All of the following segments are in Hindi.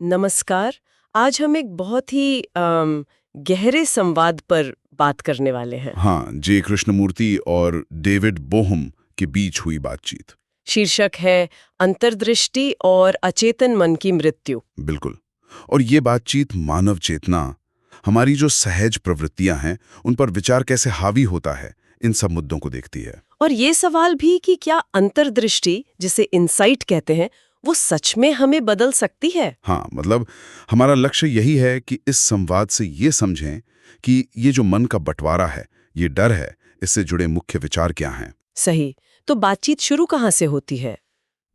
नमस्कार। आज हम एक बहुत ही गहरे संवाद पर बात करने वाले हैं। हाँ, जे कृष्णमूर्ति और डेविड बोहम के बीच हुई बातचीत। शीर्षक है अंतर्दृष्टि और अचेतन मन की मृत्यु। बिल्कुल। और ये बातचीत मानव चेतना, हमारी जो सहज प्रवृत्तियां हैं, उन पर विचार कैसे हावी होता है, इन सब मुद्दों को देखती है। और ये सवाल भी कि क्या अंतर्दृष्टि, जिसे इंसाइट कहते हैं, वो सच में हमें बदल सकती है? हाँ, मतलब हमारा लक्ष्य यही है कि इस संवाद से ये समझें कि ये जो मन का बंटवारा है, ये डर है, इससे जुड़े मुख्य विचार क्या हैं। सही। तो बातचीत शुरू कहाँ से होती है?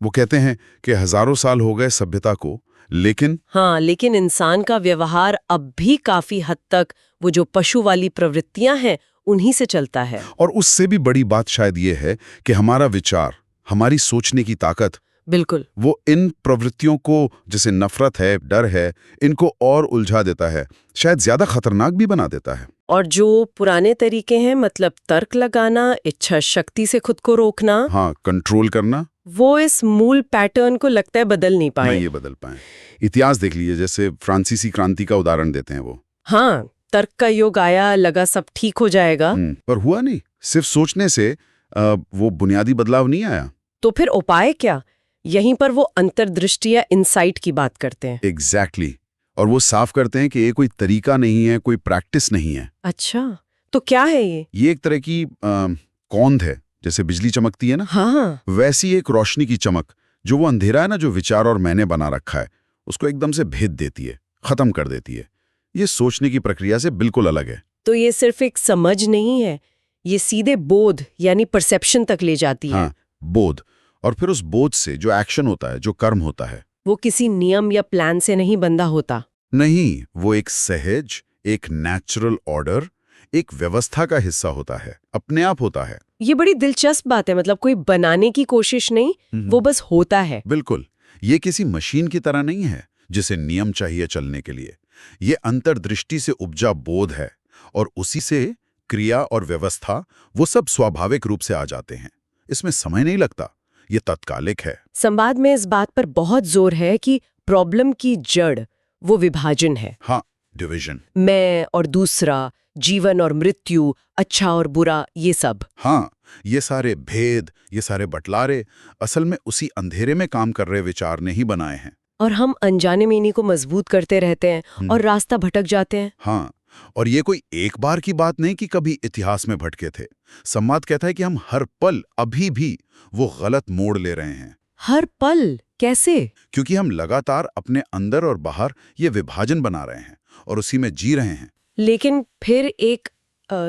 वो कहते हैं कि हजारों साल हो गए सभ्यता को, लेकिन लेकिन इंसान का व्यवहार अब भी काफी हद तक वो जो पशु वाली प्रवृत्तियां हैं उन्हीं से चलता है। और उससे भी बड़ी बात शायद ये है कि हमारा विचार, हमारी सोचने की ताकत, बिल्कुल। वो इन प्रवृत्तियों को, जैसे नफरत है, डर है, इनको और उलझा देता है, शायद ज्यादा खतरनाक भी बना देता है। और जो पुराने तरीके हैं, मतलब तर्क लगाना, इच्छा शक्ति से खुद को रोकना, हाँ, कंट्रोल करना, वो इस मूल पैटर्न को लगता है बदल नहीं पाए। नहीं ये बदल पाए। इतिहास देख लीजिए, जैसे फ्रांसीसी क्रांति का उदाहरण देते हैं वो। हाँ, तर्क का युग आया, लगा सब ठीक हो जाएगा। पर हुआ नहीं। सिर्फ सोचने से वो बुनियादी बदलाव नहीं आया। तो फिर उपाय क्या? यहीं पर वो अंतर्दृष्टि या इंसाइट की बात करते हैं। एग्जैक्टली। और वो साफ करते हैं कि ये कोई तरीका नहीं है, कोई प्रैक्टिस नहीं है। अच्छा, तो क्या है ये? ये एक तरह की कौंध है, जैसे बिजली चमकती है ना, हाँ, वैसी एक रोशनी की चमक, जो वो अंधेरा है ना, जो विचार और मैंने बना रखा है, उसको एकदम से भेद देती है, खत्म कर देती है। ये सोचने की प्रक्रिया से बिल्कुल अलग है। तो ये सिर्फ एक समझ नहीं है, ये सीधे बोध यानी परसेप्शन तक ले जाती है। हाँ, बोध। और फिर उस बोध से जो एक्शन होता है, जो कर्म होता है, वो किसी नियम या प्लान से नहीं बंधा होता। नहीं, वो एक सहज, एक नेचुरल ऑर्डर, एक व्यवस्था का हिस्सा होता है, अपने आप होता है। ये बड़ी दिलचस्प बात है, मतलब कोई बनाने की कोशिश नहीं, वो बस होता है। बिल्कुल। ये किसी मशीन की तरह नहीं है जिसे नियम चाहिए चलने के लिए। ये अंतर्दृष्टि से उपजा बोध है, और उसी से क्रिया और व्यवस्था, वो सब स्वाभाविक रूप से आ जाते हैं। इसमें समय नहीं लगता, ये तत्कालिक है। संवाद में इस बात पर बहुत जोर है कि प्रॉब्लम की जड़ वो विभाजन है। हाँ, डिवीजन। मैं और दूसरा, जीवन और मृत्यु, अच्छा और बुरा, ये सब। हाँ, ये सारे भेद, ये सारे बंटवारे असल में उसी अंधेरे में काम कर रहे विचार ने ही बनाए हैं। और हम अनजाने में इन्हीं को मजबूत करते रहते हैं और रास्ता भटक जाते हैं। हाँ, और ये कोई एक बार की बात नहीं कि कभी इतिहास में भटके थे। संवाद कहता है कि हम हर पल, अभी भी वो गलत मोड़ ले रहे हैं। हर पल? कैसे? क्योंकि हम लगातार अपने अंदर और बाहर ये विभाजन बना रहे हैं और उसी में जी रहे हैं। लेकिन फिर एक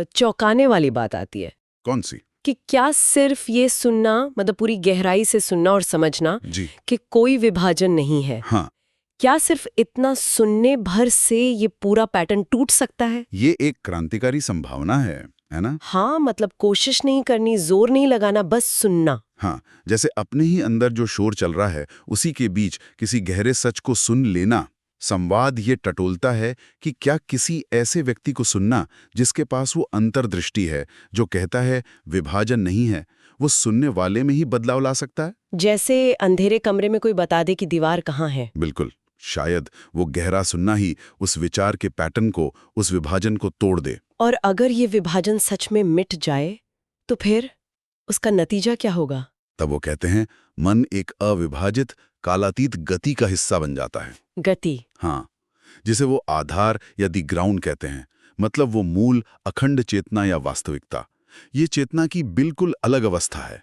चौंकाने वाली बात आती है। कौन सी? कि क्या सिर्फ ये सुनना, मतलब पूरी गहराई से सुनना और समझना जी। कि कोई विभाजन नहीं है, हाँ, क्या सिर्फ इतना सुनने भर से ये पूरा पैटर्न टूट सकता है? ये एक क्रांतिकारी संभावना है ना? हाँ, मतलब कोशिश नहीं करनी, जोर नहीं लगाना, बस सुनना। हाँ, जैसे अपने ही अंदर जो शोर चल रहा है, उसी के बीच किसी गहरे सच को सुन लेना। संवाद ये टटोलता है कि क्या किसी ऐसे व्यक्ति को सुनना जिसके पास वो अंतर्दृष्टि है, जो कहता है विभाजन नहीं है, वो सुनने वाले में ही बदलाव ला सकता है। जैसे अंधेरे कमरे में कोई बता दे कि दीवार कहाँ है। बिल्कुल। शायद वो गहरा सुनना ही उस विचार के पैटर्न को, उस विभाजन को तोड़ दे। और अगर ये विभाजन सच में मिट जाए तो फिर उसका नतीजा क्या होगा? तब वो कहते हैं, मन एक अविभाजित कालातीत गति का हिस्सा बन जाता है। गति? हाँ, जिसे वो आधार या दी ग्राउंड कहते हैं, मतलब वो मूल अखंड चेतना या वास्तविकता। ये चेतना की बिल्कुल अलग अवस्था है।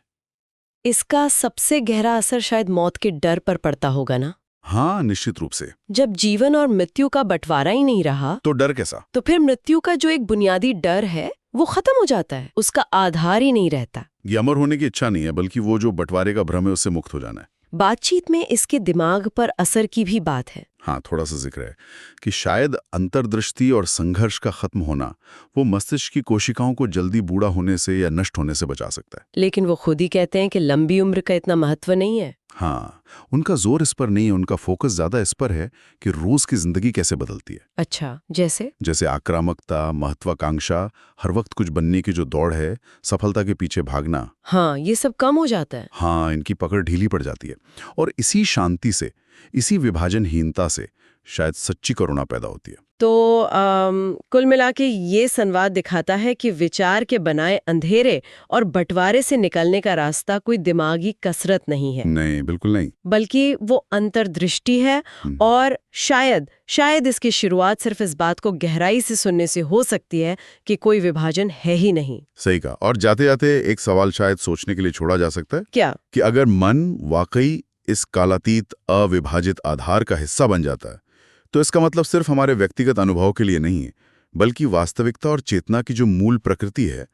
इसका सबसे गहरा असर शायद मौत के डर पर पड़ता होगा ना? हाँ, निश्चित रूप से। जब जीवन और मृत्यु का बंटवारा ही नहीं रहा, तो डर कैसा? तो फिर मृत्यु का जो एक बुनियादी डर है वो खत्म हो जाता है, उसका आधार ही नहीं रहता। ये अमर होने की इच्छा नहीं है, बल्कि वो जो बंटवारे का भ्रम है, उससे मुक्त हो जाना है। बातचीत में इसके दिमाग पर असर की भी बात है। हाँ, थोड़ा सा जिक्र है कि शायद अंतर्दृष्टि और संघर्ष का खत्म होना वो मस्तिष्क की कोशिकाओं को जल्दी बूढ़ा होने से या नष्ट होने से बचा सकता है। लेकिन वो खुद ही कहते हैं कि लंबी उम्र का इतना महत्व नहीं है। हाँ, उनका जोर इस पर नहीं है, उनका फोकस ज्यादा इस पर है कि रोज की जिंदगी कैसे बदलती है। अच्छा, जैसे आक्रामकता, महत्वाकांक्षा, हर वक्त कुछ बनने की जो दौड़ है, सफलता के पीछे भागना। हाँ, ये सब कम हो जाता है। हाँ, इनकी पकड़ ढीली पड़ जाती है। और इसी शांति से, इसी विभाजनहीनता से शायद सच्ची करुणा पैदा होती है। तो कुल मिला के ये संवाद दिखाता है कि विचार के बनाए अंधेरे और बंटवारे से निकलने का रास्ता कोई दिमागी कसरत नहीं है, नहीं, बिल्कुल नहीं। बल्कि वो अंतर्दृष्टि है। और शायद इसकी शुरुआत सिर्फ इस बात को गहराई से सुनने से हो सकती है कि कोई विभाजन है ही नहीं। सही कहा। और जाते जाते एक सवाल शायद सोचने के लिए छोड़ा जा सकता है। क्या? कि अगर मन वाकई इस कालातीत अविभाजित आधार का हिस्सा बन जाता है, तो इसका मतलब सिर्फ हमारे व्यक्तिगत अनुभव के लिए नहीं है, बल्कि वास्तविकता और चेतना की जो मूल प्रकृति है,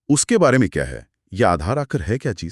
उसके बारे में क्या है? यह आधार आखिर है क्या चीज?